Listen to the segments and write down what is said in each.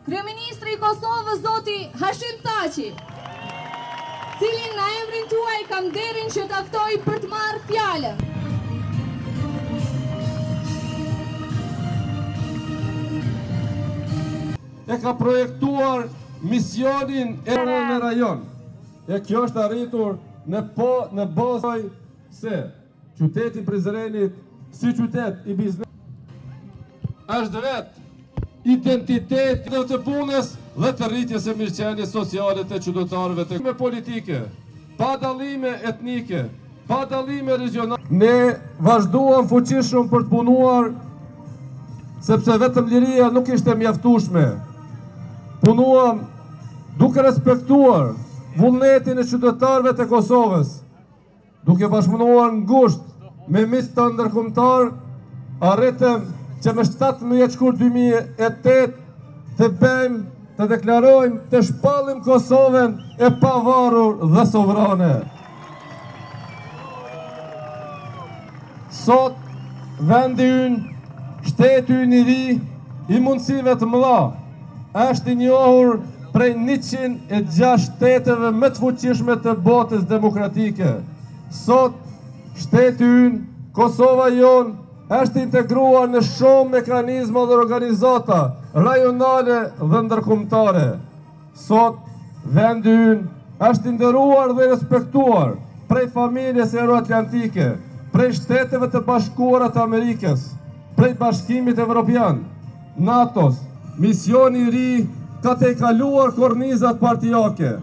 Kryeministri i Kosovës zoti Hashim Thaçi, cilin në emrin tuaj kam nderin që ta ftoj për të marrë fjalën. E ka projektuar misionin e në rajon. E kjo është arritur në bazë se qyteti Prizrenit si qytet i biznes është vetë identitet të punës dhe të rritjes e mirëqenies sociale të qytetarëve të me politike, pa dallime etnike, pa dallime regionale. Ne vazhduam fuqishëm për të punuar, sepse vetëm liria nuk ishte mjaftueshme. Punuam duke respektuar vullnetin e qytetarëve të Kosovës, duke bashkëpunuar ngushtë me miq ndërkombëtar, arritëm që me 17 shkurt 2008 të bëjmë, të deklarojmë, të shpallim Kosovën e pavarur dhe sovrane. Sot, vendi ynë, shteti ynë i ri, i mundësive të mëdha, është i njohur prej 106 shteteve më të fuqishme të botës demokratike. Sot, shteti ynë, Kosova jonë, është integruar në shumë mekanizma dhe organizata rajonale dhe ndërkombëtare. Sot, vendi ynë është nderuar dhe respektuar prej familjes euroatlantike, prej shteteve të bashkuara të Amerikës, prej Bashkimit Evropian, NATO-s. Misioni i ri ka të kaluar kornizat partijake.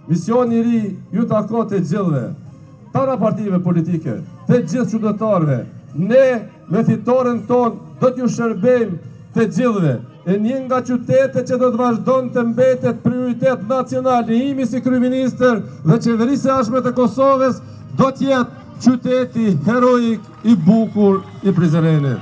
Misioni i ri ju takon të gjithëve, tana partive politike, të gjithë qytetarëve. Ne, me fitoren ton, do t'ju shërbejmë të gjithëve. E një nga qytetet që do të vazhdon të mbetet prioritet nacional i imi si kryeministër dhe qeverisë e jashtme të Kosovës, do t'jetë qyteti heroik i bukur i Prizrenit.